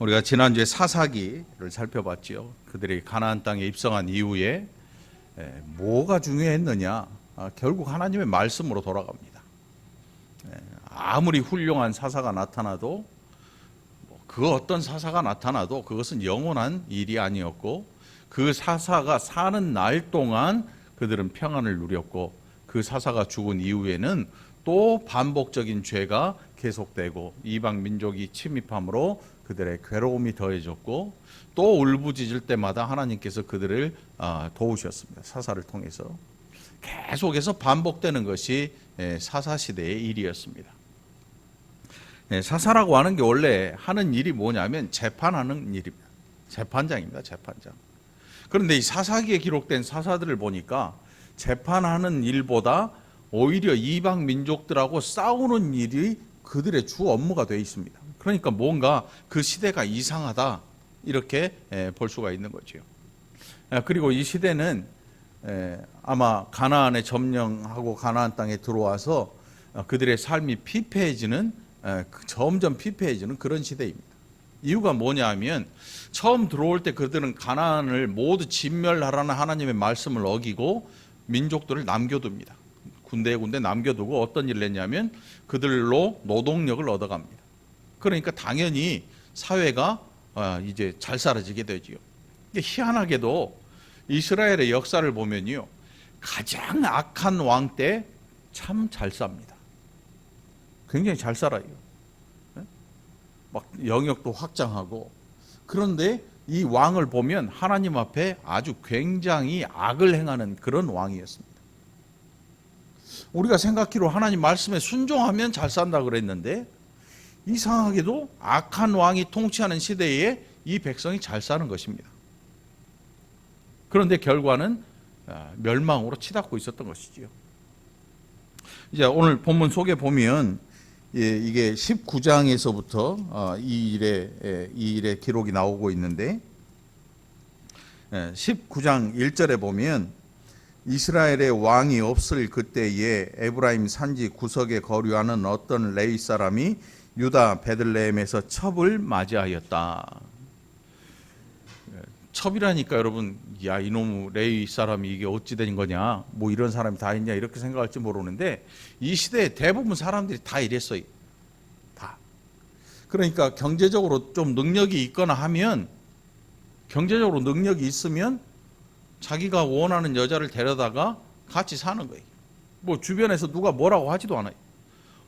우리가 지난주에 사사기를 살펴봤지요. 그들이 가나안 땅에 입성한 이후에 뭐가 중요했느냐? 결국 하나님의 말씀으로 돌아갑니다. 아무리 훌륭한 사사가 나타나도 그 어떤 사사가 나타나도 그것은 영원한 일이 아니었고, 그 사사가 사는 날 동안 그들은 평안을 누렸고, 그 사사가 죽은 이후에는 또 반복적인 죄가 계속되고 이방 민족이 침입함으로 그들의 괴로움이 더해졌고, 또 울부짖을 때마다 하나님께서 그들을 도우셨습니다. 사사를 통해서 계속해서 반복되는 것이 사사시대의 일이었습니다. 사사라고 하는 게 원래 하는 일이 뭐냐면 재판하는 일입니다. 재판장입니다. 재판장. 그런데 이 사사기에 기록된 사사들을 보니까 재판하는 일보다 오히려 이방 민족들하고 싸우는 일이 그들의 주 업무가 되어 있습니다. 그러니까 뭔가 그 시대가 이상하다, 이렇게 볼 수가 있는 거죠. 그리고 이 시대는 아마 가나안에 점령하고 가나안 땅에 들어와서 그들의 삶이 피폐해지는, 점점 피폐해지는 그런 시대입니다. 이유가 뭐냐 하면, 처음 들어올 때 그들은 가나안을 모두 진멸하라는 하나님의 말씀을 어기고 민족들을 남겨둡니다. 군데군데 남겨두고 어떤 일을 했냐면 그들로 노동력을 얻어갑니다. 그러니까 당연히 사회가 이제 잘 살아지게 되지요. 희한하게도 이스라엘의 역사를 보면요, 가장 악한 왕 때 참 잘 삽니다. 굉장히 잘 살아요. 막 영역도 확장하고. 그런데 이 왕을 보면 하나님 앞에 아주 굉장히 악을 행하는 그런 왕이었습니다. 우리가 생각기로 하나님 말씀에 순종하면 잘 산다 그랬는데, 이상하게도 악한 왕이 통치하는 시대에 이 백성이 잘 사는 것입니다. 그런데 결과는 멸망으로 치닫고 있었던 것이지요. 이제 오늘 본문 속에 보면 이게 19장에서부터 이 일의 기록이 나오고 있는데, 19장 1절에 보면 이스라엘의 왕이 없을 그때에 에브라임 산지 구석에 거류하는 어떤 레위 사람이 유다 베들레헴에서 첩을 맞이하였다. 첩이라니까 여러분, 야 이놈의 레위 사람이 이게 어찌 된 거냐, 뭐 이런 사람이 다 있냐 이렇게 생각할지 모르는데, 이 시대에 대부분 사람들이 다 이랬어요. 다. 그러니까 경제적으로 좀 능력이 있거나 하면, 경제적으로 능력이 있으면 자기가 원하는 여자를 데려다가 같이 사는 거예요. 뭐 주변에서 누가 뭐라고 하지도 않아요.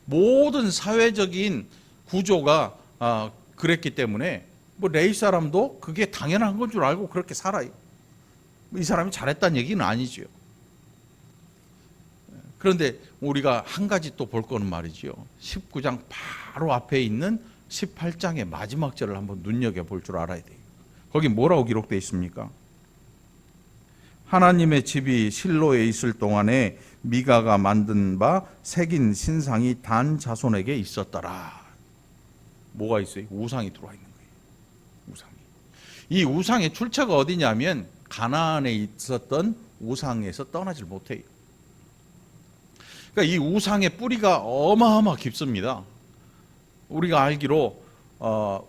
모든 사회적인 구조가 그랬기 때문에 뭐 레위 사람도 그게 당연한 건 줄 알고 그렇게 살아요. 이 사람이 잘했다는 얘기는 아니죠. 그런데 우리가 한 가지 또 볼 거는 말이죠. 19장 바로 앞에 있는 18장의 마지막 절을 한번 눈여겨볼 줄 알아야 돼요. 거기 뭐라고 기록되어 있습니까? 하나님의 집이 실로에 있을 동안에 미가가 만든 바 새긴 신상이 단 자손에게 있었더라. 뭐가 있어요? 우상이 들어와 있는 거예요. 우상이. 이 우상의 출처가 어디냐면 가나안에 있었던 우상에서 떠나질 못해요. 그러니까 이 우상의 뿌리가 어마어마 깊습니다. 우리가 알기로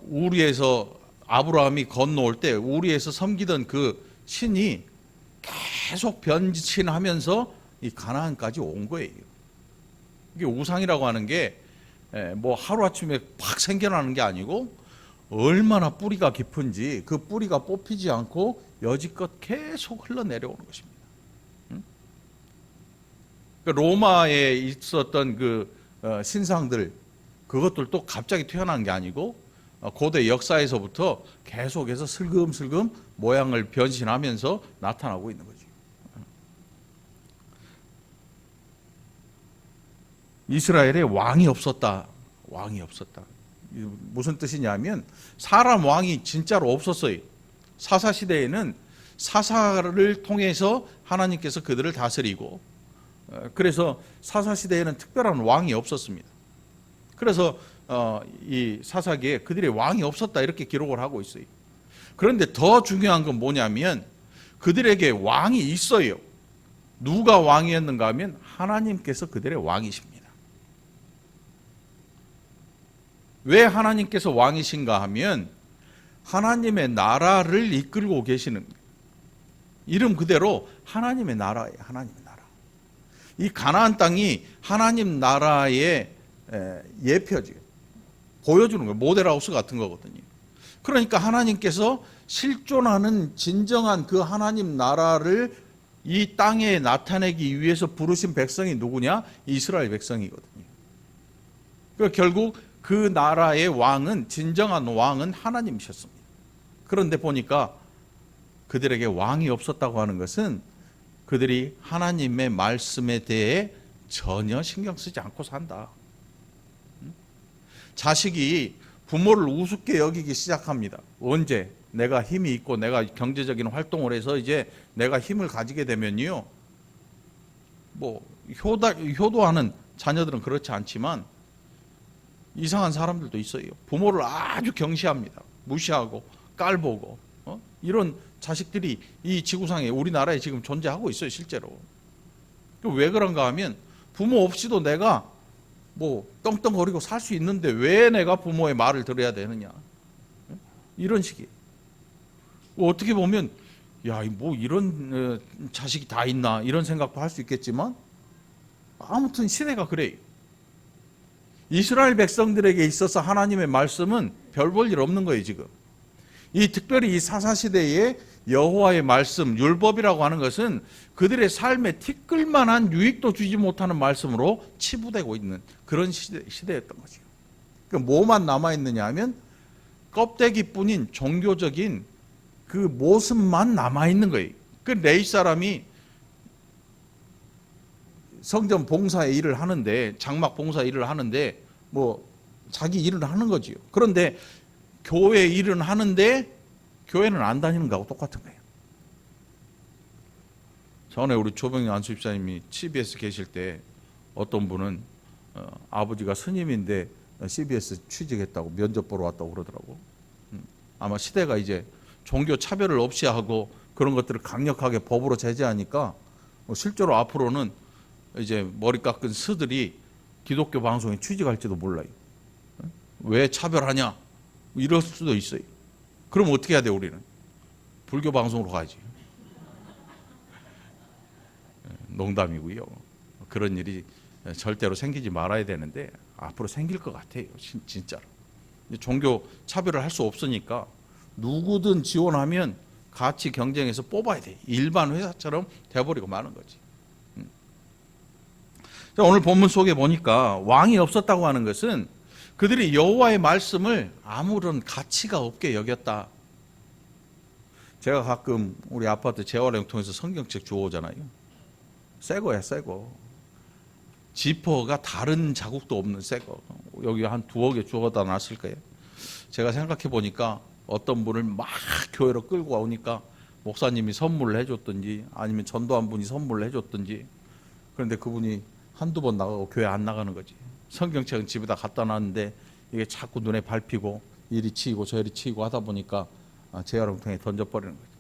우리에서 아브라함이 건너올 때 우리에서 섬기던 그 신이 계속 변신하면서 이 가나안까지 온 거예요. 이게 우상이라고 하는 게 뭐 하루아침에 팍 생겨나는 게 아니고, 얼마나 뿌리가 깊은지 그 뿌리가 뽑히지 않고 여지껏 계속 흘러내려오는 것입니다. 로마에 있었던 그 신상들, 그것들도 갑자기 태어난 게 아니고 고대 역사에서부터 계속해서 슬금슬금 모양을 변신하면서 나타나고 있는 거죠. 이스라엘에 왕이 없었다. 왕이 없었다. 무슨 뜻이냐면 사람 왕이 진짜로 없었어요. 사사 시대에는 사사를 통해서 하나님께서 그들을 다스리고, 그래서 사사 시대에는 특별한 왕이 없었습니다. 그래서 이 사사기에 그들의 왕이 없었다 이렇게 기록을 하고 있어요. 그런데 더 중요한 건 뭐냐면 그들에게 왕이 있어요. 누가 왕이었는가 하면 하나님께서 그들의 왕이십니다. 왜 하나님께서 왕이신가 하면 하나님의 나라를 이끌고 계시는, 이름 그대로 하나님의 나라예요. 하나님의 나라. 이 가나안 땅이 하나님 나라의 예표지, 보여주는 거예요. 모델하우스 같은 거거든요. 그러니까 하나님께서 실존하는 진정한 그 하나님 나라를 이 땅에 나타내기 위해서 부르신 백성이 누구냐? 이스라엘 백성이거든요. 그러니까 결국 그 나라의 왕은, 진정한 왕은 하나님이셨습니다. 그런데 보니까 그들에게 왕이 없었다고 하는 것은 그들이 하나님의 말씀에 대해 전혀 신경 쓰지 않고 산다. 자식이 부모를 우습게 여기기 시작합니다. 언제? 내가 힘이 있고 내가 경제적인 활동을 해서 이제 내가 힘을 가지게 되면요, 뭐 효도하는 자녀들은 그렇지 않지만 이상한 사람들도 있어요. 부모를 아주 경시합니다. 무시하고 깔보고, 이런 자식들이 이 지구상에, 우리나라에 지금 존재하고 있어요, 실제로. 왜 그런가 하면 부모 없이도 내가 뭐 떵떵거리고 살 수 있는데 왜 내가 부모의 말을 들어야 되느냐, 이런 식이에요. 어떻게 보면 야, 뭐 이런 자식이 다 있나, 이런 생각도 할 수 있겠지만 아무튼 시대가 그래요. 이스라엘 백성들에게 있어서 하나님의 말씀은 별 볼 일 없는 거예요, 지금. 이 특별히 이 사사시대에 여호와의 말씀, 율법이라고 하는 것은 그들의 삶에 티끌만한 유익도 주지 못하는 말씀으로 치부되고 있는 그런 시대였던 거죠. 그러니까 뭐만 남아있느냐 하면 껍데기뿐인 종교적인 그 모습만 남아있는 거예요. 그 레위 사람이 성전 봉사의 일을 하는데, 장막 봉사 일을 하는데 뭐 자기 일을 하는 거지요. 그런데 교회 일은 하는데 교회는 안 다니는 거하고 똑같은 거예요. 전에 우리 조병희 안수집사님이 CBS 계실 때 어떤 분은 아버지가 스님인데 CBS 취직했다고, 면접 보러 왔다고 그러더라고. 아마 시대가 이제 종교 차별을 없이 하고 그런 것들을 강력하게 법으로 제재하니까 실제로 앞으로는 이제 머리 깎은 스들이 기독교 방송에 취직할지도 몰라요. 왜 차별하냐, 이럴 수도 있어요. 그럼 어떻게 해야 돼? 우리는 불교 방송으로 가야지. 농담이고요. 그런 일이 절대로 생기지 말아야 되는데 앞으로 생길 것 같아요, 진짜로. 종교 차별을 할 수 없으니까 누구든 지원하면 같이 경쟁해서 뽑아야 돼. 일반 회사처럼 돼버리고 마는 거지. 오늘 본문 속에 보니까 왕이 없었다고 하는 것은 그들이 여호와의 말씀을 아무런 가치가 없게 여겼다. 제가 가끔 우리 아파트 재활용 통해서 성경책 주워오잖아요. 새 거야, 새 거. 지퍼가 다른 자국도 없는 새 거. 여기 한 2억에 주워다 놨을 거예요. 제가 생각해 보니까 어떤 분을 막 교회로 끌고 오니까 목사님이 선물을 해줬든지 아니면 전도한 분이 선물을 해줬든지, 그런데 그분이 한두 번 나가고 교회 안 나가는 거지. 성경책은 집에다 갖다 놨는데 이게 자꾸 눈에 밟히고 이리 치이고 저리 치이고 하다 보니까 재활용통에 던져버리는 거죠.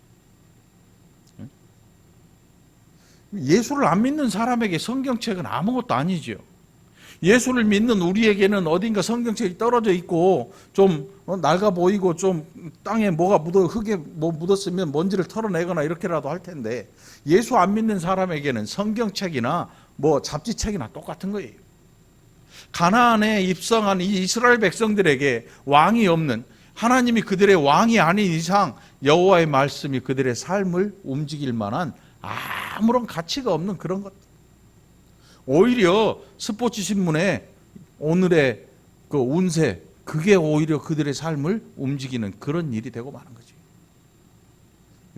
예수를 안 믿는 사람에게 성경책은 아무것도 아니죠. 예수를 믿는 우리에게는 어딘가 성경책이 떨어져 있고 좀 낡아 보이고 좀 땅에 뭐가 흙에 뭐 묻었으면 먼지를 털어내거나 이렇게라도 할 텐데, 예수 안 믿는 사람에게는 성경책이나 뭐 잡지책이나 똑같은 거예요. 가나안에 입성한 이 이스라엘 백성들에게 왕이 없는, 하나님이 그들의 왕이 아닌 이상 여호와의 말씀이 그들의 삶을 움직일 만한 아무런 가치가 없는 그런 것. 오히려 스포츠 신문에 오늘의 그 운세, 그게 오히려 그들의 삶을 움직이는 그런 일이 되고 마는 거지.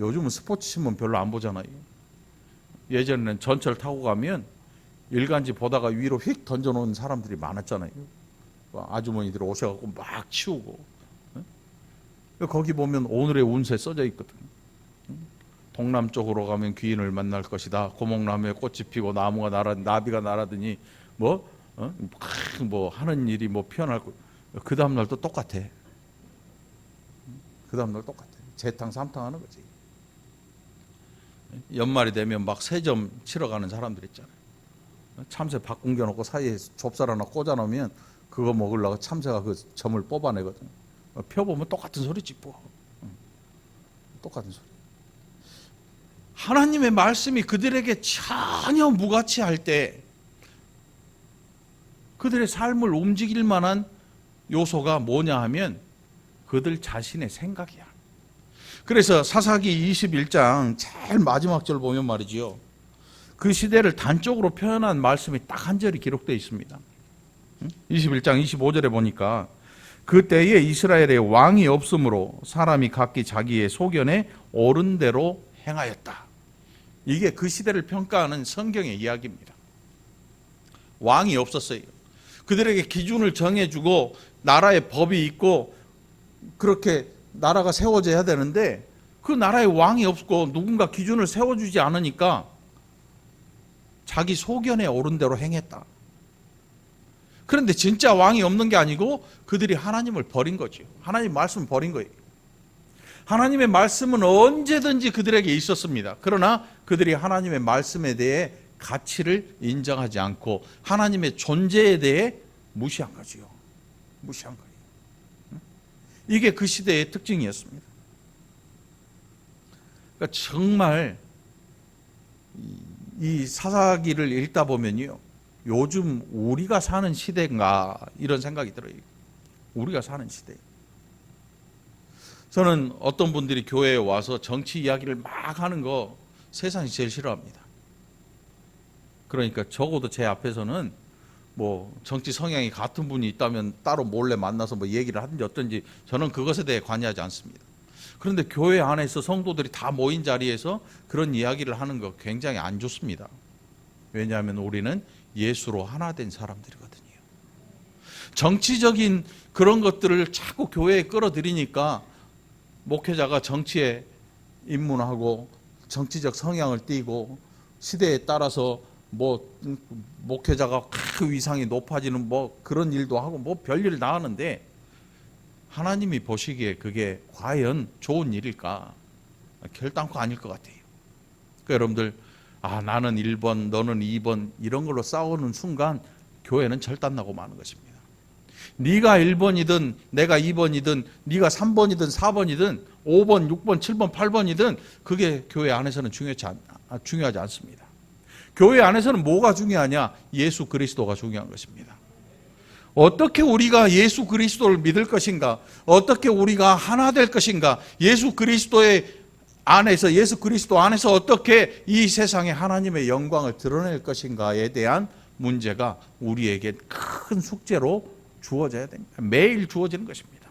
요즘은 스포츠 신문 별로 안 보잖아요. 예전에는 전철 타고 가면 일간지 보다가 위로 휙 던져놓은 사람들이 많았잖아요. 아주머니들 오셔갖고 막 치우고. 거기 보면 오늘의 운세 써져 있거든. 동남쪽으로 가면 귀인을 만날 것이다. 고목나무에 꽃이 피고 나비가 날아드니 뭐 하는 일이 뭐 피어날 거. 그 다음 날도 똑같아. 그 다음 날 똑같아. 재탕 삼탕 하는 거지. 연말이 되면 막 세점 치러 가는 사람들 있잖아요. 참새 밥 굶겨놓고 사이에 좁쌀 하나 꽂아놓으면 그거 먹으려고 참새가 그 점을 뽑아내거든. 펴보면 똑같은 소리지 뭐. 똑같은 소리. 하나님의 말씀이 그들에게 전혀 무가치할 때 그들의 삶을 움직일 만한 요소가 뭐냐 하면 그들 자신의 생각이야. 그래서 사사기 21장 제일 마지막 절 보면 말이지요, 그 시대를 단적으로 표현한 말씀이 딱 한 절이 기록되어 있습니다. 21장 25절에 보니까 그때에 이스라엘에 왕이 없으므로 사람이 각기 자기의 소견에 옳은 대로 행하였다. 이게 그 시대를 평가하는 성경의 이야기입니다. 왕이 없었어요. 그들에게 기준을 정해주고 나라의 법이 있고 그렇게 나라가 세워져야 되는데 그 나라에 왕이 없고 누군가 기준을 세워주지 않으니까 자기 소견에 옳은 대로 행했다. 그런데 진짜 왕이 없는 게 아니고 그들이 하나님을 버린 거죠. 하나님 말씀을 버린 거예요. 하나님의 말씀은 언제든지 그들에게 있었습니다. 그러나 그들이 하나님의 말씀에 대해 가치를 인정하지 않고 하나님의 존재에 대해 무시한 거지요. 무시한 거예요. 이게 그 시대의 특징이었습니다. 그러니까 정말 이 사사기를 읽다 보면요, 요즘 우리가 사는 시대인가 이런 생각이 들어요. 우리가 사는 시대. 저는 어떤 분들이 교회에 와서 정치 이야기를 막 하는 거 세상이 제일 싫어합니다. 그러니까 적어도 제 앞에서는 뭐 정치 성향이 같은 분이 있다면 따로 몰래 만나서 뭐 얘기를 하든지 어떤지 저는 그것에 대해 관여하지 않습니다. 그런데 교회 안에서 성도들이 다 모인 자리에서 그런 이야기를 하는 거 굉장히 안 좋습니다. 왜냐하면 우리는 예수로 하나 된 사람들이거든요. 정치적인 그런 것들을 자꾸 교회에 끌어들이니까 목회자가 정치에 입문하고 정치적 성향을 띠고 시대에 따라서 뭐 목회자가 그 위상이 높아지는 뭐 그런 일도 하고 뭐 별일을 다 하는데 하나님이 보시기에 그게 과연 좋은 일일까? 결단코 아닐 것 같아요. 그러니까 여러분들, 나는 1번 너는 2번 이런 걸로 싸우는 순간 교회는 절단나고 마는 것입니다. 네가 1번이든 내가 2번이든 네가 3번이든 4번이든 5번, 6번, 7번, 8번이든 그게 교회 안에서는 중요하지 않습니다. 교회 안에서는 뭐가 중요하냐? 예수 그리스도가 중요한 것입니다. 어떻게 우리가 예수 그리스도를 믿을 것인가? 어떻게 우리가 하나 될 것인가? 예수 그리스도 안에서 어떻게 이 세상에 하나님의 영광을 드러낼 것인가에 대한 문제가 우리에게 큰 숙제로 주어져야 됩니다. 매일 주어지는 것입니다.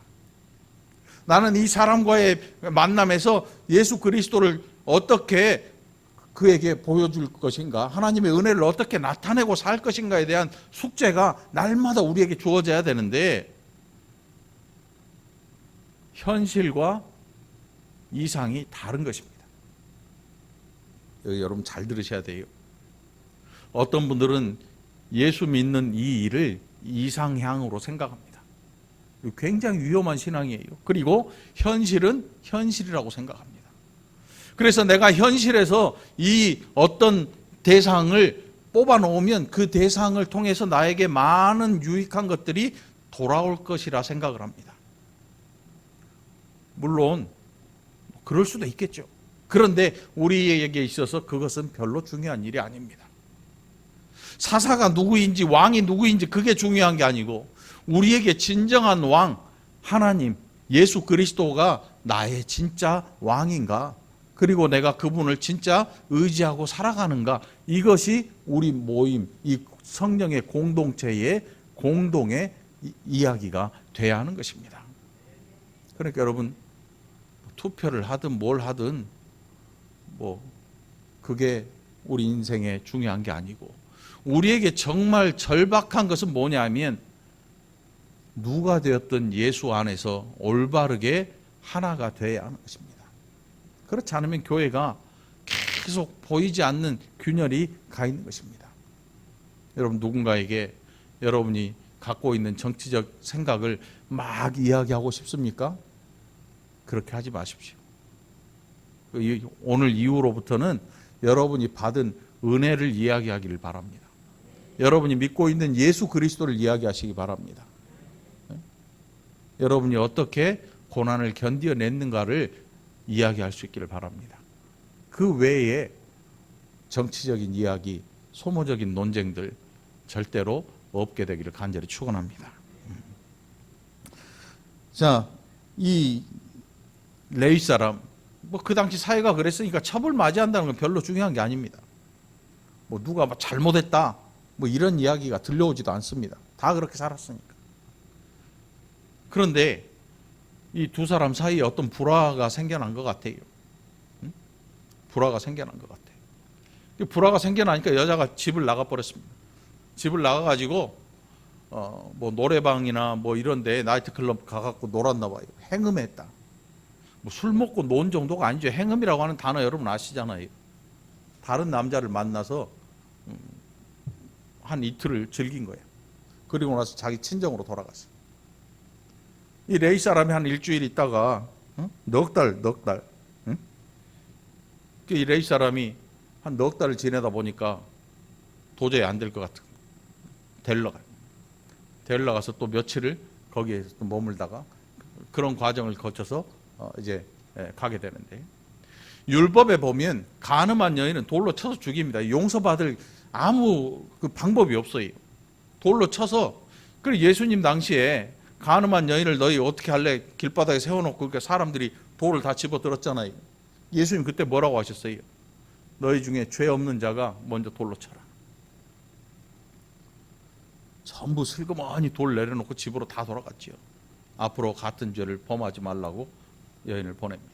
나는 이 사람과의 만남에서 예수 그리스도를 어떻게 그에게 보여줄 것인가, 하나님의 은혜를 어떻게 나타내고 살 것인가에 대한 숙제가 날마다 우리에게 주어져야 되는데 현실과 이상이 다른 것입니다. 여러분 잘 들으셔야 돼요. 어떤 분들은 예수 믿는 이 일을 이상향으로 생각합니다. 굉장히 위험한 신앙이에요. 그리고 현실은 현실이라고 생각합니다. 그래서 내가 현실에서 이 어떤 대상을 뽑아놓으면 그 대상을 통해서 나에게 많은 유익한 것들이 돌아올 것이라 생각을 합니다. 물론 그럴 수도 있겠죠. 그런데 우리에게 있어서 그것은 별로 중요한 일이 아닙니다. 사사가 누구인지 왕이 누구인지 그게 중요한 게 아니고 우리에게 진정한 왕 하나님 예수 그리스도가 나의 진짜 왕인가, 그리고 내가 그분을 진짜 의지하고 살아가는가, 이것이 우리 모임 이 성령의 공동체의 공동의 이야기가 돼야 하는 것입니다. 그러니까 여러분 투표를 하든 뭘 하든 뭐 그게 우리 인생에 중요한 게 아니고 우리에게 정말 절박한 것은 뭐냐면 누가 되었든 예수 안에서 올바르게 하나가 되어야 하는 것입니다. 그렇지 않으면 교회가 계속 보이지 않는 균열이 가 있는 것입니다. 여러분 누군가에게 여러분이 갖고 있는 정치적 생각을 막 이야기하고 싶습니까? 그렇게 하지 마십시오. 오늘 이후로부터는 여러분이 받은 은혜를 이야기하기를 바랍니다. 여러분이 믿고 있는 예수 그리스도를 이야기하시기 바랍니다. 여러분이 어떻게 고난을 견뎌냈는가를 이야기할 수 있기를 바랍니다. 그 외에 정치적인 이야기, 소모적인 논쟁들 절대로 없게 되기를 간절히 축원합니다. 자, 이 레위 사람, 뭐 그 당시 사회가 그랬으니까 처벌 맞이한다는 건 별로 중요한 게 아닙니다. 뭐 누가 잘못했다, 뭐 이런 이야기가 들려오지도 않습니다. 다 그렇게 살았으니까. 그런데 이 두 사람 사이에 어떤 불화가 생겨난 것 같아요. 불화가 생겨난 것 같아요. 불화가 생겨나니까 여자가 집을 나가버렸습니다. 집을 나가가지고 뭐 노래방이나 뭐 이런데 나이트클럽 가갖고 놀았나 봐요. 행음했다. 뭐 술 먹고 논 정도가 아니죠. 행음이라고 하는 단어 여러분 아시잖아요. 다른 남자를 만나서 한 이틀을 즐긴 거예요. 그리고 나서 자기 친정으로 돌아갔어요. 이 레위 사람이 한 일주일 있다가 넉 달. 이 레위 사람이 한 넉 달을 지내다 보니까 도저히 안 될 것 같은 데리러 가요. 데리러 가서 또 며칠을 거기에 또 머물다가 그런 과정을 거쳐서 이제 가게 되는데, 율법에 보면 간음한 여인은 돌로 쳐서 죽입니다. 용서받을 아무 그 방법이 없어요. 돌로 쳐서. 그리고 예수님 당시에 간음한 여인을 너희 어떻게 할래? 길바닥에 세워놓고 그러니까 사람들이 돌을 다 집어들었잖아요. 예수님 그때 뭐라고 하셨어요? 너희 중에 죄 없는 자가 먼저 돌로 쳐라. 전부 슬그머니 돌 내려놓고 집으로 다 돌아갔지요. 앞으로 같은 죄를 범하지 말라고 여인을 보냅니다.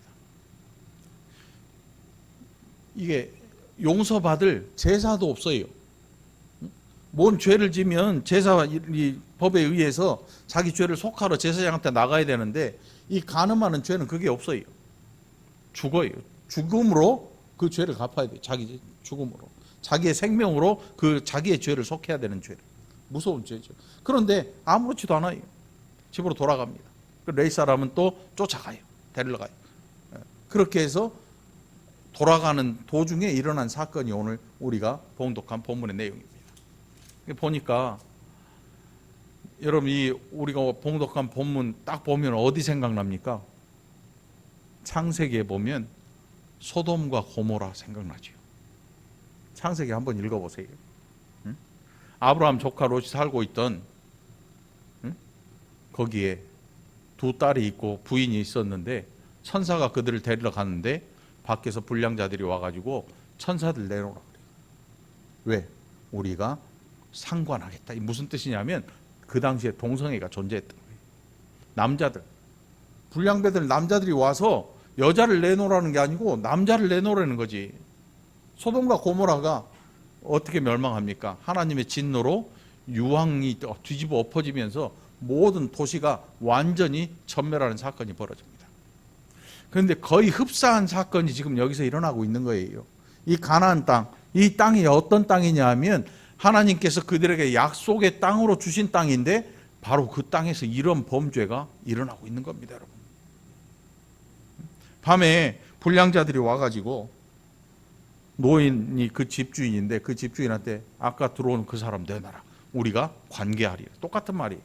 이게 용서받을 제사도 없어요. 뭔 죄를 지면 제사 이 법에 의해서 자기 죄를 속하러 제사장한테 나가야 되는데, 이 간음하는 죄는 그게 없어요. 죽어요. 죽음으로 그 죄를 갚아야 돼요. 자기 죽음으로, 자기의 생명으로 그 자기의 죄를 속해야 되는 죄. 무서운 죄죠. 그런데 아무렇지도 않아요. 집으로 돌아갑니다. 레위 사람은 또 쫓아가요. 데리러 가요. 그렇게 해서 돌아가는 도중에 일어난 사건이 오늘 우리가 봉독한 본문의 내용입니다. 보니까 여러분, 이 우리가 봉독한 본문 딱 보면 어디 생각납니까? 창세기에 보면 소돔과 고모라 생각나죠. 창세기 한번 읽어보세요. 아브라함 조카 롯이 살고 있던 거기에 두 딸이 있고 부인이 있었는데, 천사가 그들을 데리러 갔는데 밖에서 불량자들이 와가지고 천사들 내놓으라 그래요. 왜? 우리가 상관하겠다. 무슨 뜻이냐면 그 당시에 동성애가 존재했던 거예요. 남자들, 불량배들 남자들이 와서 여자를 내놓으라는 게 아니고 남자를 내놓으라는 거지. 소돔과 고모라가 어떻게 멸망합니까? 하나님의 진노로 유황이 뒤집어 엎어지면서 모든 도시가 완전히 전멸하는 사건이 벌어집니다. 그런데 거의 흡사한 사건이 지금 여기서 일어나고 있는 거예요. 이 가나안 땅, 이 땅이 어떤 땅이냐 하면 하나님께서 그들에게 약속의 땅으로 주신 땅인데 바로 그 땅에서 이런 범죄가 일어나고 있는 겁니다, 여러분. 밤에 불량자들이 와가지고 노인이 그 집주인인데 그 집주인한테 아까 들어온 그 사람 내놔라. 우리가 관계하리라. 똑같은 말이에요.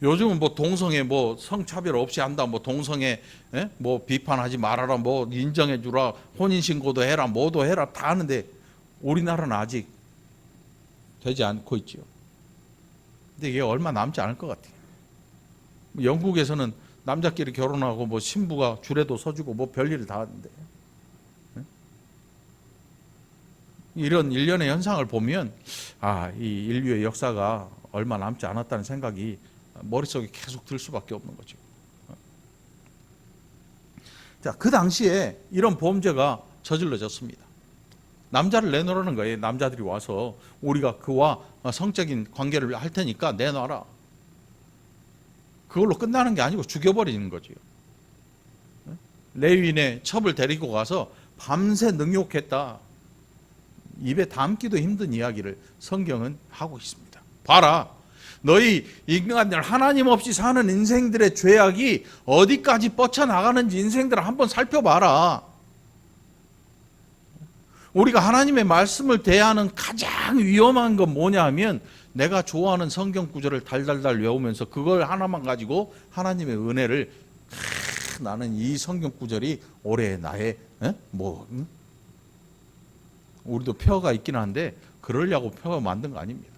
요즘은 뭐 동성애 뭐 성차별 없이 한다. 뭐 동성애 뭐 비판하지 말아라. 뭐 인정해 주라. 혼인 신고도 해라. 뭐도 해라. 다 하는데 우리나라는 아직 되지 않고 있죠. 근데 이게 얼마 남지 않을 것 같아요. 영국에서는 남자끼리 결혼하고 뭐 신부가 줄에도 서주고 뭐 별일을 다 하는데, 이런 일련의 현상을 보면 이 인류의 역사가 얼마 남지 않았다는 생각이 머릿속에 계속 들 수밖에 없는 거죠. 자, 그 당시에 이런 범죄가 저질러졌습니다. 남자를 내놓으라는 거예요. 남자들이 와서 우리가 그와 성적인 관계를 할 테니까 내놔라. 그걸로 끝나는 게 아니고 죽여버리는 거죠. 레위인의 첩을 데리고 가서 밤새 능욕했다. 입에 담기도 힘든 이야기를 성경은 하고 있습니다. 봐라, 너희 인간들 하나님 없이 사는 인생들의 죄악이 어디까지 뻗쳐나가는지 인생들을 한번 살펴봐라. 우리가 하나님의 말씀을 대하는 가장 위험한 건 뭐냐 하면 내가 좋아하는 성경 구절을 달달달 외우면서 그걸 하나만 가지고 하나님의 은혜를 나는 이 성경 구절이 올해 나의 우리도 표가 있긴 한데 그러려고 표가 만든 거 아닙니다.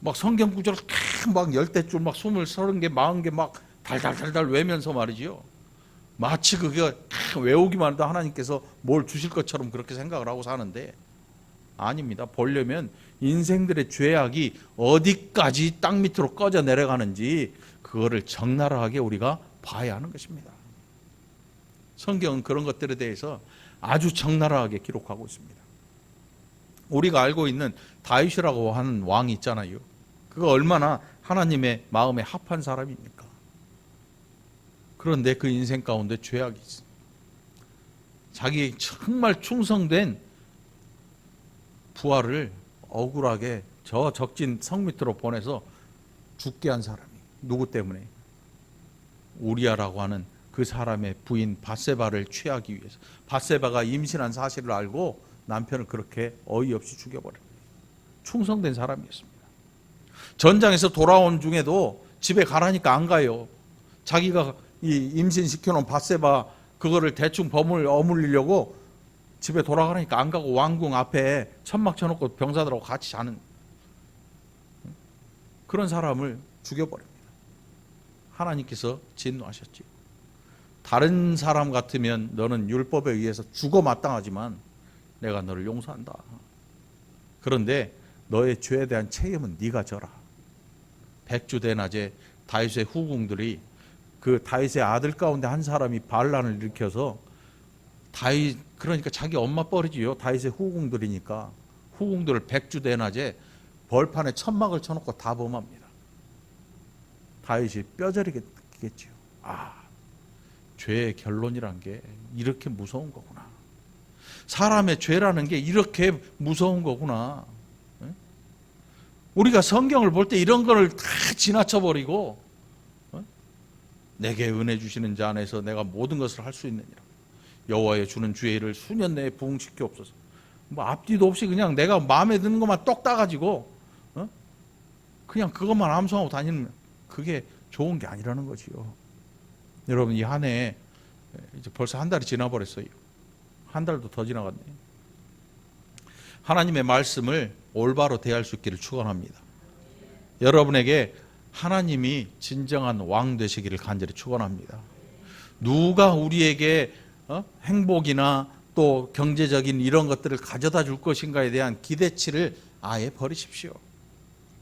막 성경 구절을 막 10대줄 막 20, 30개, 40개 막 달달달달 외면서 말이지요. 마치 그게 외우기만 해도 하나님께서 뭘 주실 것처럼 그렇게 생각을 하고 사는데 아닙니다. 보려면 인생들의 죄악이 어디까지 땅 밑으로 꺼져 내려가는지 그거를 적나라하게 우리가 봐야 하는 것입니다. 성경은 그런 것들에 대해서 아주 적나라하게 기록하고 있습니다. 우리가 알고 있는 다윗이라고 하는 왕이 있잖아요. 그거 얼마나 하나님의 마음에 합한 사람입니까? 그런데 그 인생 가운데 죄악이 있습니다. 자기 정말 충성된 부하를 억울하게 저 적진 성 밑으로 보내서 죽게 한 사람이 누구 때문에? 우리아라고 하는 그 사람의 부인 밧세바를 취하기 위해서. 밧세바가 임신한 사실을 알고 남편을 그렇게 어이없이 죽여버려요. 충성된 사람이었습니다. 전장에서 돌아온 중에도 집에 가라니까 안 가요. 자기가 이 임신시켜놓은 밧세바 그거를 대충 어물리려고 집에 돌아가니까 안 가고 왕궁 앞에 천막 쳐놓고 병사들하고 같이 자는 그런 사람을 죽여버립니다. 하나님께서 진노하셨지요. 다른 사람 같으면 너는 율법에 의해서 죽어 마땅하지만 내가 너를 용서한다. 그런데 너의 죄에 대한 책임은 네가 져라. 백주대낮에 다윗의 후궁들이 그 다윗의 아들 가운데 한 사람이 반란을 일으켜서 다윗 그러니까 자기 엄마 뻘이지요. 다윗의 후궁들이니까 후궁들을 백주대낮에 벌판에 천막을 쳐놓고 다 범합니다. 다윗이 뼈저리겠지요. 죄의 결론이란 게 이렇게 무서운 거구나. 사람의 죄라는 게 이렇게 무서운 거구나. 우리가 성경을 볼 때 이런 거를 다 지나쳐버리고 내게 은혜 주시는 자 안에서 내가 모든 것을 할 수 있느니라. 여호와의 주는 주의 일을 수년 내에 부응시키옵소서. 뭐 앞뒤도 없이 그냥 내가 마음에 드는 것만 똑 따가지고 그냥 그것만 암송하고 다니는 그게 좋은 게 아니라는 거지요. 여러분 이 한 해 이제 벌써 한 달이 지나버렸어요. 한 달도 더 지나갔네요. 하나님의 말씀을 올바로 대할 수 있기를 축원합니다. 여러분에게 하나님이 진정한 왕 되시기를 간절히 축원합니다. 누가 우리에게 행복이나 또 경제적인 이런 것들을 가져다 줄 것인가에 대한 기대치를 아예 버리십시오.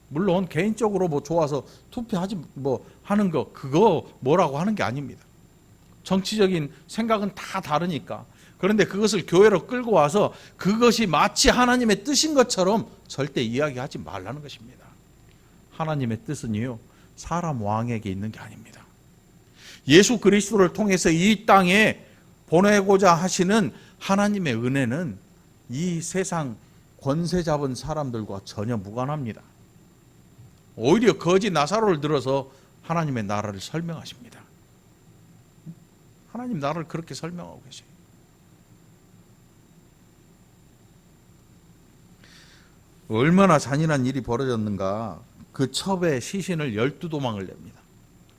물론 개인적으로 뭐 좋아서 투표하지 뭐 하는 거 그거 뭐라고 하는 게 아닙니다. 정치적인 생각은 다 다르니까. 그런데 그것을 교회로 끌고 와서 그것이 마치 하나님의 뜻인 것처럼 절대 이야기하지 말라는 것입니다. 하나님의 뜻은요 사람 왕에게 있는 게 아닙니다. 예수 그리스도를 통해서 이 땅에 보내고자 하시는 하나님의 은혜는 이 세상 권세 잡은 사람들과 전혀 무관합니다. 오히려 거지 나사로를 들어서 하나님의 나라를 설명하십니다. 하나님 나라를 그렇게 설명하고 계세요. 얼마나 잔인한 일이 벌어졌는가. 그 첩의 시신을 12도망을 냅니다.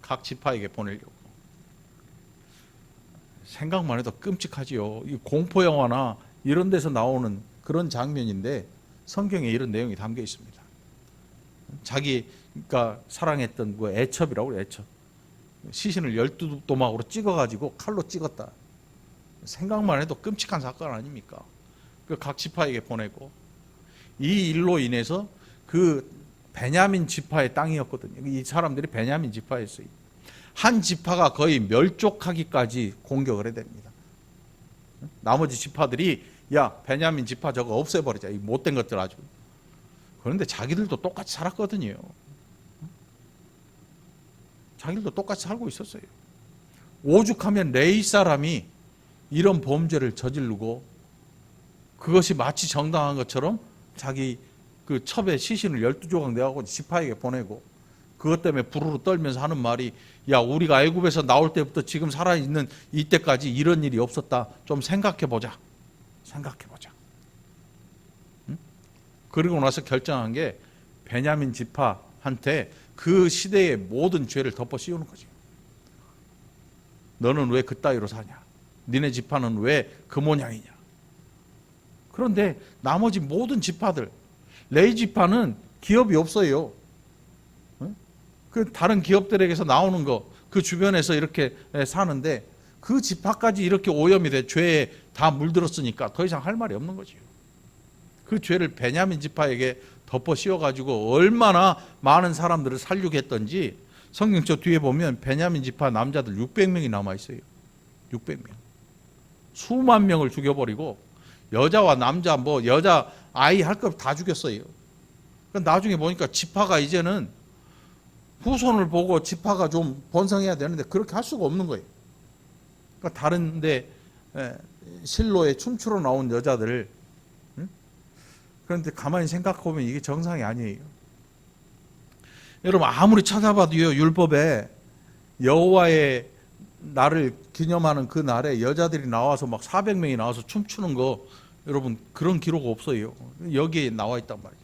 각 지파에게 보내려고. 생각만 해도 끔찍하지요. 이 공포 영화나 이런 데서 나오는 그런 장면인데 성경에 이런 내용이 담겨 있습니다. 자기가 사랑했던 그 애첩이라고 그래요. 애첩. 시신을 12도막으로 찍어가지고 칼로 찍었다. 생각만 해도 끔찍한 사건 아닙니까? 그 각 지파에게 보내고 이 일로 인해서 그 베냐민 지파의 땅이었거든요. 이 사람들이 베냐민 지파였어요. 한 지파가 거의 멸족하기까지 공격을 해야 됩니다. 나머지 지파들이 야 베냐민 지파 저거 없애버리자. 이 못된 것들 아주. 그런데 자기들도 똑같이 살았거든요. 자기들도 똑같이 살고 있었어요. 오죽하면 레위 사람이 이런 범죄를 저지르고 그것이 마치 정당한 것처럼 자기 그 첩의 시신을 12조각 내가지고 지파에게 보내고 그것 때문에 부르르 떨면서 하는 말이 야 우리가 애굽에서 나올 때부터 지금 살아있는 이때까지 이런 일이 없었다. 좀 생각해보자. 생각해보자. 그리고 나서 결정한 게 베냐민 지파한테 그 시대의 모든 죄를 덮어 씌우는 거죠. 너는 왜 그따위로 사냐? 니네 지파는 왜 그 모양이냐? 그런데 나머지 모든 지파들, 레위 지파는 기업이 없어요. 그 다른 기업들에게서 나오는 거, 그 주변에서 이렇게 사는데 그 지파까지 이렇게 오염이 돼 죄에 다 물들었으니까 더 이상 할 말이 없는 거지요. 그 죄를 베냐민 지파에게 덮어 씌워가지고 얼마나 많은 사람들을 살육했던지 성경 저 뒤에 보면 베냐민 지파 남자들 600명이 남아있어요. 600명. 수만 명을 죽여버리고 여자와 남자 뭐 여자 아이 할 것 다 죽였어요. 나중에 보니까 지파가 이제는 후손을 보고 지파가 좀 번성해야 되는데 그렇게 할 수가 없는 거예요. 그러니까 다른데 실로에 춤추러 나온 여자들, 그런데 가만히 생각해 보면 이게 정상이 아니에요. 여러분 아무리 찾아봐도요, 율법에 여호와의 날을 기념하는 그 날에 여자들이 나와서 막 400명이 나와서 춤추는 거, 여러분 그런 기록 없어요. 여기에 나와 있단 말이에요.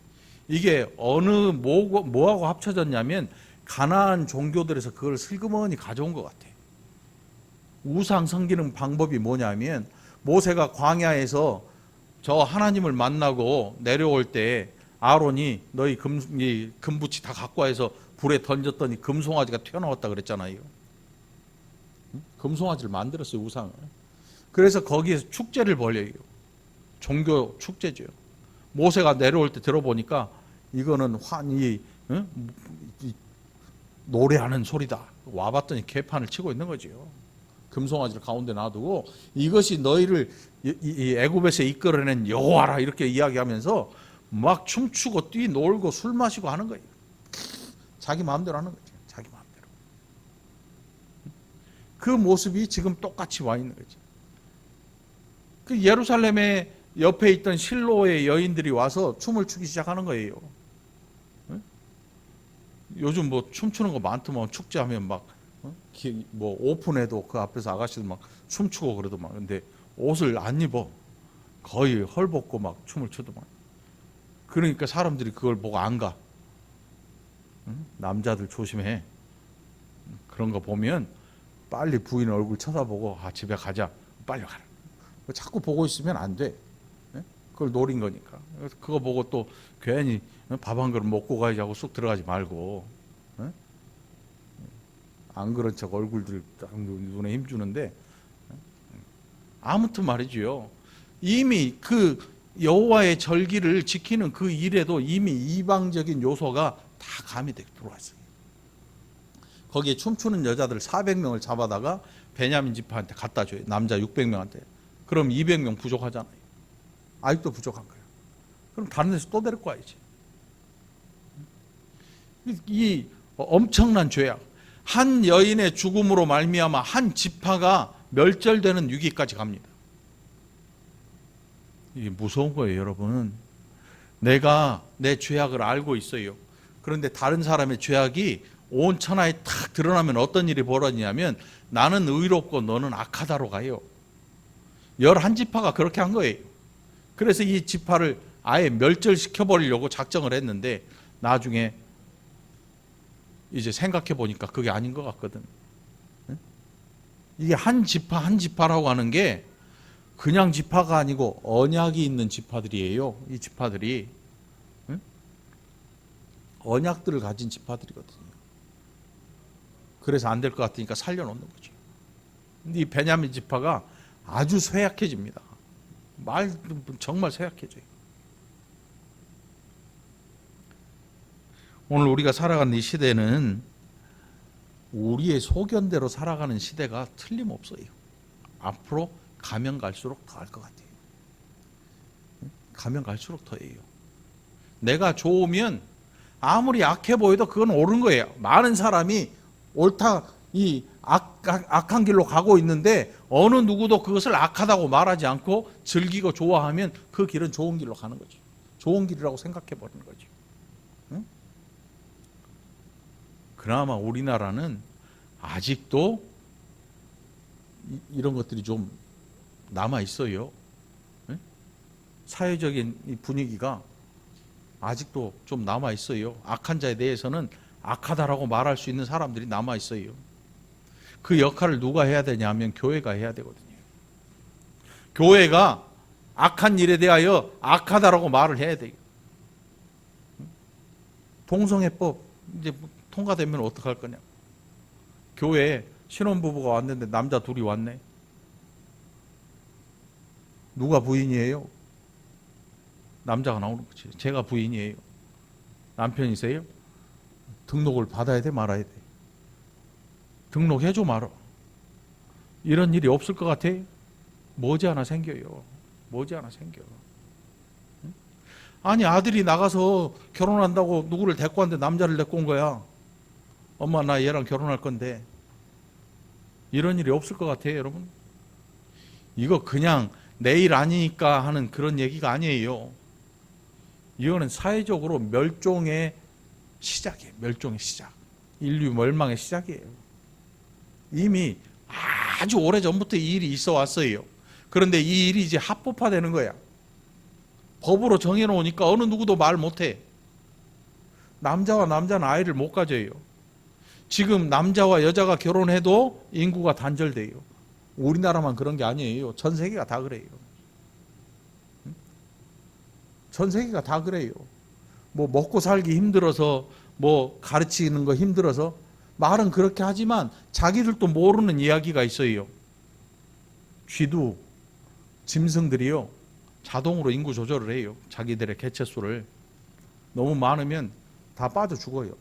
이게 어느 뭐하고 합쳐졌냐면 가나안 종교들에서 그걸 슬그머니 가져온 것 같아요. 우상 섬기는 방법이 뭐냐면 모세가 광야에서 저 하나님을 만나고 내려올 때 아론이 너희 금붙이 다 갖고 와서 불에 던졌더니 금송아지가 튀어나왔다 그랬잖아요. 금송아지를 만들었어요, 우상을. 그래서 거기에서 축제를 벌여요. 종교 축제죠. 모세가 내려올 때 들어보니까 이거는 노래하는 소리다. 와봤더니 개판을 치고 있는 거죠. 금송아지를 가운데 놔두고 이것이 너희를 이 애굽에서 이끌어낸 여호와라 이렇게 이야기하면서 막 춤추고 뛰놀고 술 마시고 하는 거예요. 자기 마음대로 하는 거죠. 자기 마음대로. 그 모습이 지금 똑같이 와 있는 거죠. 그 예루살렘에 옆에 있던 실로의 여인들이 와서 춤을 추기 시작하는 거예요. 요즘 뭐 춤추는 거 많더만 축제하면 막 뭐 오픈해도 그 앞에서 아가씨들 막 춤추고 그러더만. 근데 옷을 안 입어. 거의 헐벗고 막 춤을 추더만. 그러니까 사람들이 그걸 보고 안 가. 남자들 조심해. 그런 거 보면 빨리 부인 얼굴 쳐다보고 집에 가자. 빨리 가라. 자꾸 보고 있으면 안 돼. 그걸 노린 거니까. 그거 보고 또 괜히 밥 한 그릇 먹고 가야지 하고 쑥 들어가지 말고, 안 그런 척 얼굴들 눈에 힘주는데, 아무튼 말이지요. 이미 그 여호와의 절기를 지키는 그 일에도 이미 이방적인 요소가 다 가미되게 들어왔어요. 거기에 춤추는 여자들 400명을 잡아다가 베냐민 지파한테 갖다 줘요. 남자 600명한테. 그럼 200명 부족하잖아요. 아직도 부족한 거예요. 그럼 다른 데서 또 데리고 와야지. 이 엄청난 죄악. 한 여인의 죽음으로 말미암아 한 지파가 멸절되는 위기까지 갑니다. 이게 무서운 거예요, 여러분. 내가 내 죄악을 알고 있어요. 그런데 다른 사람의 죄악이 온 천하에 탁 드러나면 어떤 일이 벌어지냐면 나는 의롭고 너는 악하다로 가요. 11지파가 그렇게 한 거예요. 그래서 이 지파를 아예 멸절시켜 버리려고 작정을 했는데 나중에 이제 생각해 보니까 그게 아닌 것 같거든. 이게 한 지파 한 지파라고 하는 게 그냥 지파가 아니고 언약이 있는 지파들이에요. 이 지파들이 언약들을 가진 지파들이거든요. 그래서 안 될 것 같으니까 살려놓는 거죠. 근데 이 베냐민 지파가 아주 쇠약해집니다. 정말 쇠약해져요. 오늘 우리가 살아가는 이 시대는 우리의 소견대로 살아가는 시대가 틀림없어요. 앞으로 가면 갈수록 더 할 것 같아요. 가면 갈수록 더해요. 내가 좋으면 아무리 악해 보여도 그건 옳은 거예요. 많은 사람이 옳다, 이 악한 길로 가고 있는데 어느 누구도 그것을 악하다고 말하지 않고 즐기고 좋아하면 그 길은 좋은 길로 가는 거죠. 좋은 길이라고 생각해 버리는 거죠. 응? 그나마 우리나라는 아직도 이런 것들이 좀 남아 있어요. 응? 사회적인 이 분위기가 아직도 좀 남아 있어요. 악한 자에 대해서는 악하다라고 말할 수 있는 사람들이 남아 있어요. 그 역할을 누가 해야 되냐면 교회가 해야 되거든요. 교회가 악한 일에 대하여 악하다라고 말을 해야 돼요. 동성애법 이제 통과되면 어떡할 거냐. 교회에 신혼부부가 왔는데 남자 둘이 왔네. 누가 부인이에요? 남자가 나오는 거지. 제가 부인이에요. 남편이세요? 등록을 받아야 돼, 말아야 돼? 등록해줘, 말아. 이런 일이 없을 것 같아? 머지않아 생겨요. 머지않아 생겨. 아니, 아들이 나가서 결혼한다고 누구를 데리고 왔는데 남자를 데리고 온 거야. 엄마, 나 얘랑 결혼할 건데. 이런 일이 없을 것 같아요, 여러분? 이거 그냥 내일 아니니까 하는 그런 얘기가 아니에요. 이거는 사회적으로 멸종의 시작이에요. 멸종의 시작. 인류 멸망의 시작이에요. 이미 아주 오래전부터 이 일이 있어 왔어요. 그런데 이 일이 이제 합법화되는 거야. 법으로 정해놓으니까 어느 누구도 말 못해. 남자와 남자는 아이를 못 가져요. 지금 남자와 여자가 결혼해도 인구가 단절돼요. 우리나라만 그런 게 아니에요. 전 세계가 다 그래요. 전 세계가 다 그래요. 뭐 먹고 살기 힘들어서, 뭐 가르치는 거 힘들어서, 말은 그렇게 하지만 자기들도 모르는 이야기가 있어요. 쥐도, 짐승들이요, 자동으로 인구 조절을 해요. 자기들의 개체수를. 너무 많으면 다 빠져 죽어요.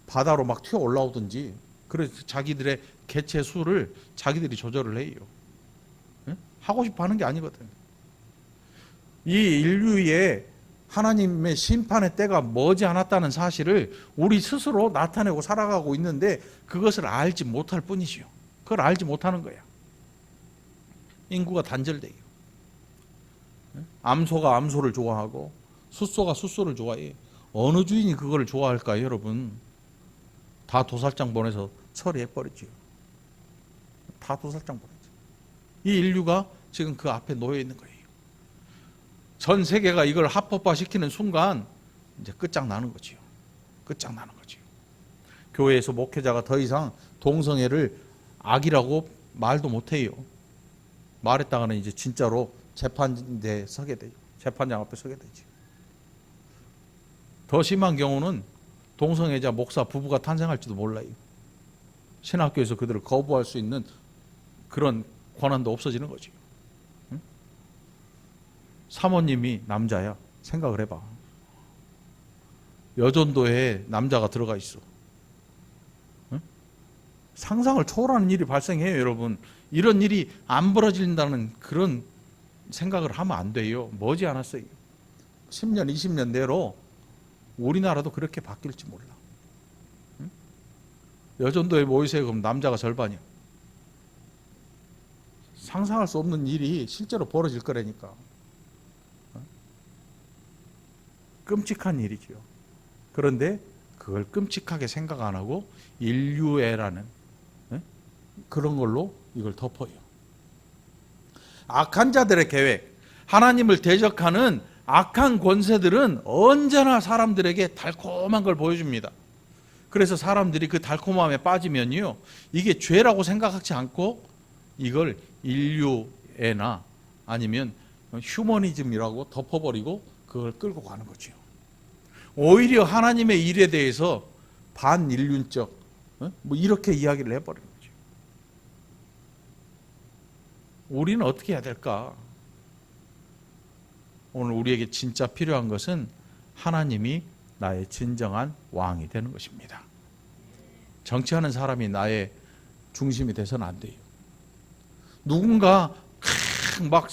바다로 막 튀어 올라오든지. 그래서 자기들의 개체수를 자기들이 조절을 해요. 하고 싶어 하는 게 아니거든. 이 인류의 하나님의 심판의 때가 머지 않았다는 사실을 우리 스스로 나타내고 살아가고 있는데 그것을 알지 못할 뿐이지요. 그걸 알지 못하는 거야. 인구가 단절돼요. 암소가 암소를 좋아하고 숫소가 숫소를 좋아해. 어느 주인이 그걸 좋아할까요, 여러분? 다 도살장 보내서 처리해버리지요. 다 도살장 보내죠. 이 인류가 지금 그 앞에 놓여 있는 거예요. 전 세계가 이걸 합법화시키는 순간 이제 끝장나는 거지요. 끝장나는 거지요. 교회에서 목회자가 더 이상 동성애를 악이라고 말도 못해요. 말했다가는 이제 진짜로 재판대에 서게 되죠. 재판장 앞에 서게 되죠. 더 심한 경우는 동성애자 목사 부부가 탄생할지도 몰라요. 신학교에서 그들을 거부할 수 있는 그런 권한도 없어지는 거죠. 응? 사모님이 남자야. 생각을 해봐. 여전도에 남자가 들어가 있어. 응? 상상을 초월하는 일이 발생해요, 여러분. 이런 일이 안 벌어진다는 그런 생각을 하면 안 돼요. 머지 않았어요. 10년, 20년 내로 우리나라도 그렇게 바뀔지 몰라. 응? 여전도에 모이세요. 그럼 남자가 절반이야. 상상할 수 없는 일이 실제로 벌어질 거라니까. 끔찍한 일이죠. 그런데 그걸 끔찍하게 생각 안 하고 인류애라는 그런 걸로 이걸 덮어요. 악한 자들의 계획, 하나님을 대적하는 악한 권세들은 언제나 사람들에게 달콤한 걸 보여줍니다. 그래서 사람들이 그 달콤함에 빠지면요, 이게 죄라고 생각하지 않고 이걸 인류애나 아니면 휴머니즘이라고 덮어버리고 그걸 끌고 가는 거죠. 오히려 하나님의 일에 대해서 반인륜적 뭐 이렇게 이야기를 해버리는 거죠. 우리는 어떻게 해야 될까? 오늘 우리에게 진짜 필요한 것은 하나님이 나의 진정한 왕이 되는 것입니다. 정치하는 사람이 나의 중심이 돼서는 안 돼요. 누군가 막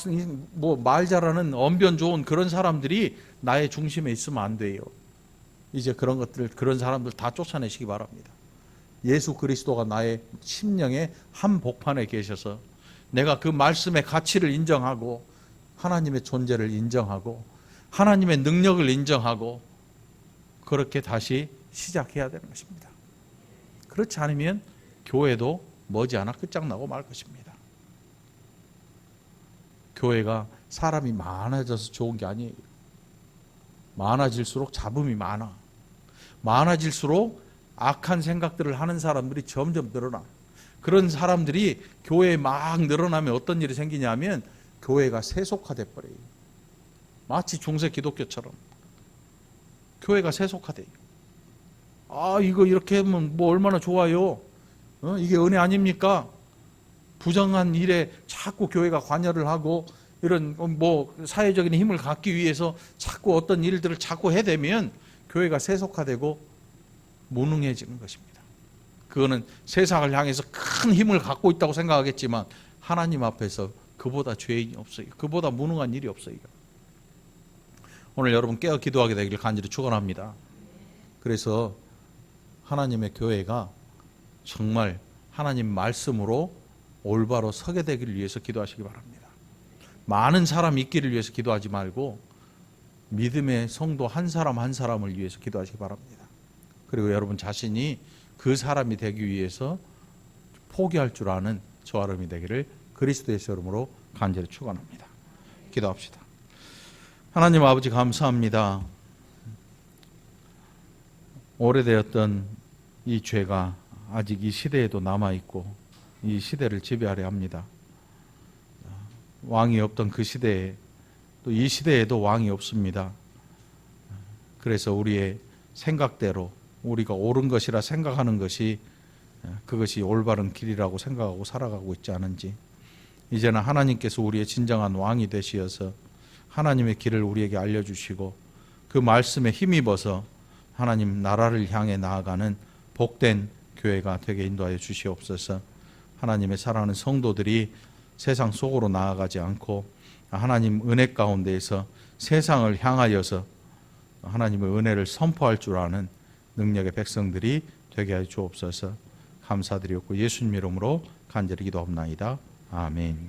뭐 말 잘하는 언변 좋은 그런 사람들이 나의 중심에 있으면 안 돼요. 이제 그런 것들, 그런 사람들 다 쫓아내시기 바랍니다. 예수 그리스도가 나의 심령의 한 복판에 계셔서 내가 그 말씀의 가치를 인정하고 하나님의 존재를 인정하고 하나님의 능력을 인정하고 그렇게 다시 시작해야 되는 것입니다. 그렇지 않으면 교회도 머지않아 끝장나고 말 것입니다. 교회가 사람이 많아져서 좋은 게 아니에요. 많아질수록 잡음이 많아. 많아질수록 악한 생각들을 하는 사람들이 점점 늘어나. 그런 사람들이 교회에 막 늘어나면 어떤 일이 생기냐면 교회가 세속화돼 버려요. 마치 중세 기독교처럼 교회가 세속화돼요. 이거 이렇게 하면 뭐 얼마나 좋아요. 이게 은혜 아닙니까? 부정한 일에 자꾸 교회가 관여를 하고 이런 뭐 사회적인 힘을 갖기 위해서 자꾸 어떤 일들을 자꾸 해대면 교회가 세속화되고 무능해지는 것입니다. 그거는 세상을 향해서 큰 힘을 갖고 있다고 생각하겠지만 하나님 앞에서 그보다 죄인이 없어요. 그보다 무능한 일이 없어요. 오늘 여러분 깨어 기도하게 되기를 간절히 축원합니다. 그래서 하나님의 교회가 정말 하나님 말씀으로 올바로 서게 되기를 위해서 기도하시기 바랍니다. 많은 사람이 있기를 위해서 기도하지 말고 믿음의 성도 한 사람 한 사람을 위해서 기도하시기 바랍니다. 그리고 여러분 자신이 그 사람이 되기 위해서 포기할 줄 아는 저와 여러분이 되기를 그리스도의 이름으로 간절히 축원합니다. 기도합시다. 하나님 아버지 감사합니다. 오래되었던 이 죄가 아직 이 시대에도 남아있고 이 시대를 지배하려 합니다. 왕이 없던 그 시대에 또 이 시대에도 왕이 없습니다. 그래서 우리의 생각대로 우리가 옳은 것이라 생각하는 것이 그것이 올바른 길이라고 생각하고 살아가고 있지 않은지 이제는 하나님께서 우리의 진정한 왕이 되시어서 하나님의 길을 우리에게 알려주시고 그 말씀에 힘입어서 하나님 나라를 향해 나아가는 복된 교회가 되게 인도하여 주시옵소서. 하나님의 사랑하는 성도들이 세상 속으로 나아가지 않고 하나님 은혜 가운데에서 세상을 향하여서 하나님의 은혜를 선포할 줄 아는 능력의 백성들이 되게 하여 주옵소서. 감사드리옵고 예수님 이름으로 간절히 기도합나이다. 아멘.